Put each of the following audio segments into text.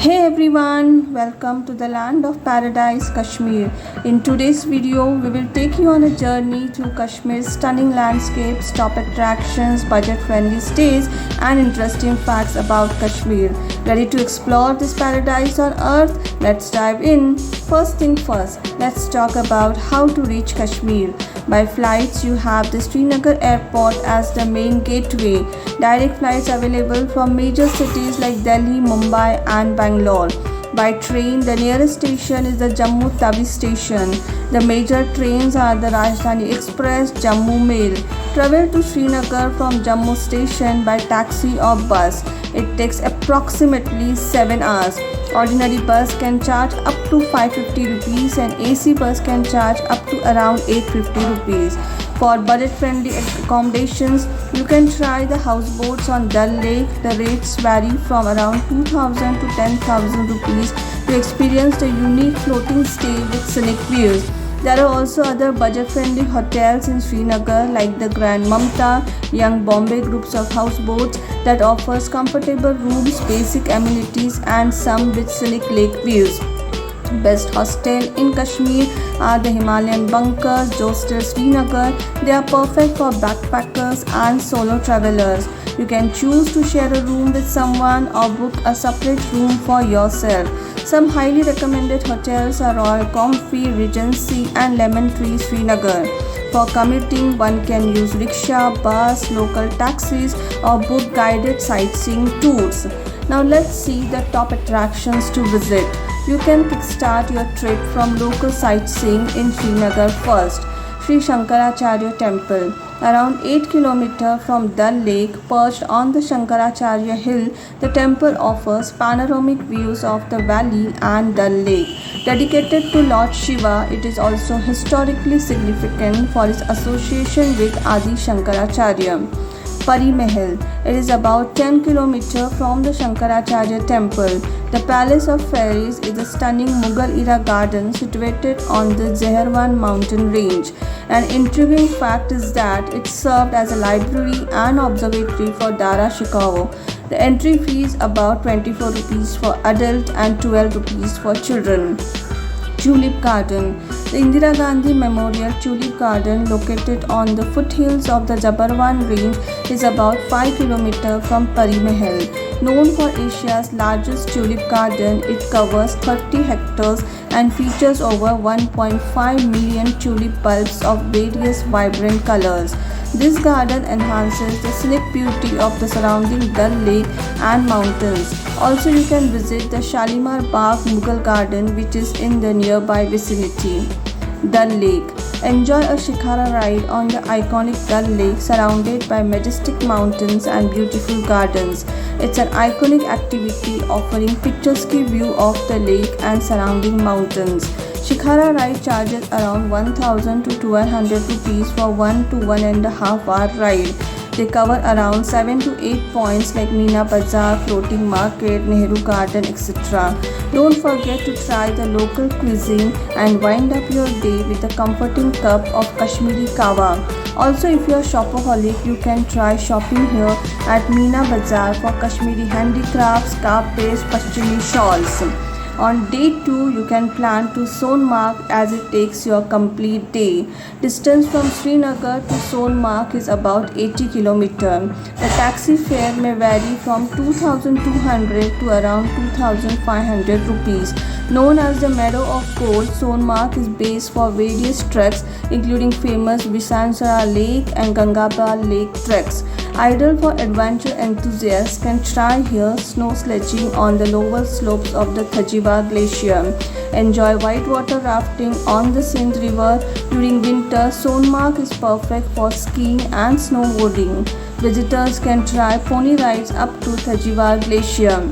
Hey everyone, welcome to the land of paradise, Kashmir. In today's video, we will take you on a journey through Kashmir's stunning landscapes, top attractions, budget-friendly stays, and interesting facts about Kashmir. Ready to explore this paradise on earth? Let's dive in. First thing first, let's talk about how to reach Kashmir. By flights, you have the Srinagar airport as the main gateway. Direct flights available from major cities like Delhi, Mumbai, and Bangalore. By train, the nearest station is the Jammu Tawi station. The major trains are the Rajdhani Express, Jammu Mail. Travel to Srinagar from Jammu station by taxi or bus. It takes approximately 7 hours. Ordinary bus can charge up to 550 rupees and AC bus can charge up to around 850 rupees. For budget-friendly accommodations, you can try the houseboats on Dal Lake. The rates vary from around 2,000 to 10,000 rupees to experience the unique floating stay with scenic views. There are also other budget-friendly hotels in Srinagar like the Grand Mamta, Young Bombay groups of houseboats that offers comfortable rooms, basic amenities and some with scenic lake views. Best hostel in Kashmir are the Himalayan Bunkers, Jostel Srinagar. They are perfect for backpackers and solo travelers. You can choose to share a room with someone or book a separate room for yourself. Some highly recommended hotels are Royal Comfy, Regency and Lemon Tree Srinagar. For commuting, one can use rickshaw, bus, local taxis or book guided sightseeing tours. Now let's see the top attractions to visit. You can kickstart your trip from local sightseeing in Srinagar first. Sri Shankaracharya Temple. Around 8 km from Dal Lake, perched on the Shankaracharya Hill, the temple offers panoramic views of the valley and Dal Lake. Dedicated to Lord Shiva, it is also historically significant for its association with Adi Shankaracharya. Pari Mahal. It is about 10 km from the Shankaracharya temple. The Palace of Fairies is a stunning Mughal-era garden situated on the Zeherwan mountain range. An intriguing fact is that it served as a library and observatory for Dara Shikoh. The entry fee is about 24 rupees for adults and 12 rupees for children. Tulip Garden. The Indira Gandhi Memorial Tulip Garden, located on the foothills of the Jabarwan range, is about 5 km from Pari Mahal. Known for Asia's largest tulip garden, it covers 30 hectares and features over 1.5 million tulip bulbs of various vibrant colors. This garden enhances the scenic beauty of the surrounding Dal Lake and mountains. Also, you can visit the Shalimar Bagh Mughal Garden, which is in the nearby vicinity. Dal Lake. Enjoy a Shikhara ride on the iconic Dal Lake surrounded by majestic mountains and beautiful gardens. It's an iconic activity offering picturesque view of the lake and surrounding mountains. Shikhara ride charges around 1000 to 1200 rupees for 1 to 1.5 hour ride. They cover around 7 to 8 points like Meena Bazaar, Floating Market, Nehru Garden, etc. Don't forget to try the local cuisine and wind up your day with a comforting cup of Kashmiri Kawa. Also, if you are shopaholic, you can try shopping here at Meena Bazaar for Kashmiri handicrafts, carpets, Pashchimi shawls. On day 2, you can plan to Sonmarg as it takes your complete day. Distance from Srinagar to Sonmarg is about 80 km. The taxi fare may vary from 2,200 to around 2,500 rupees. Known as the Meadow of Gold, Sonmarg is base for various treks including famous Visansara Lake and Gangabal Lake treks. Ideal for adventure enthusiasts can try here snow sledging on the lower slopes of the Thajiwa Glacier. Enjoy whitewater rafting on the Sindh River. During winter, Sonmarg is perfect for skiing and snowboarding. Visitors can try pony rides up to Thajiwa Glacier.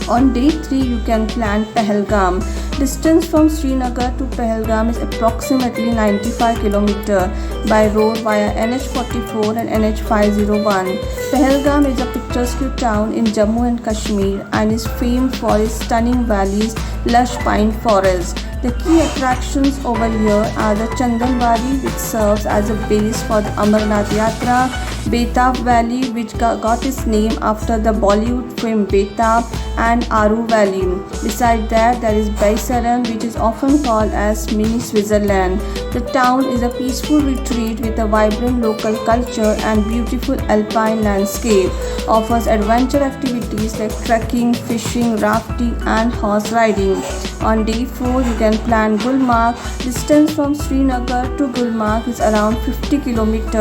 On day 3, you can plan Pahalgam. Distance from Srinagar to Pahalgam is approximately 95 km by road via NH44 and NH501. Pahalgam is a picturesque town in Jammu and Kashmir and is famed for its stunning valleys, lush pine forest. The key attractions over here are the Chandanwadi, which serves as a base for the Amarnath Yatra, Betab Valley, which got its name after the Bollywood film Betab, and Aru Valley. Beside that, there is Baisaran, which is often called as mini Switzerland. The town is a peaceful retreat with a vibrant local culture and beautiful alpine landscape. Offers adventure activities like trekking, fishing, rafting, and horse riding. On day 4, you can plan Gulmarg. Distance from Srinagar to Gulmarg is around 50 km.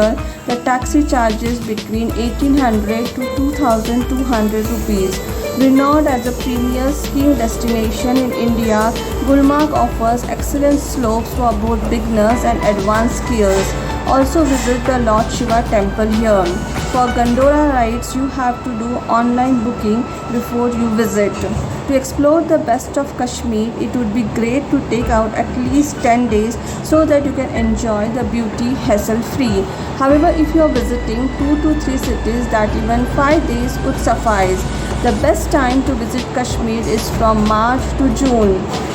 The taxi charges between 1800 to 2200 rupees. Renowned as a premier skiing destination in India, Gulmarg offers excellent slopes for both beginners and advanced skiers. Also visit the Lord Shiva temple here. For gondola rides, you have to do online booking before you visit. To explore the best of Kashmir, it would be great to take out at least 10 days so that you can enjoy the beauty hassle-free. However, if you are visiting 2 to 3 cities, that even 5 days would suffice. The best time to visit Kashmir is from March to June.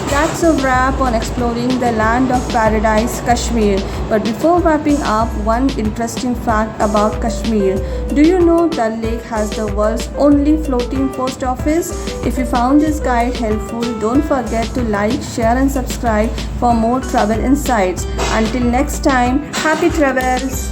That's a wrap on exploring the land of paradise, Kashmir. But before wrapping up, one interesting fact about Kashmir. Do you know Dal Lake has the world's only floating post office? If you found this guide helpful, don't forget to like, share and subscribe for more travel insights. Until next time, happy travels!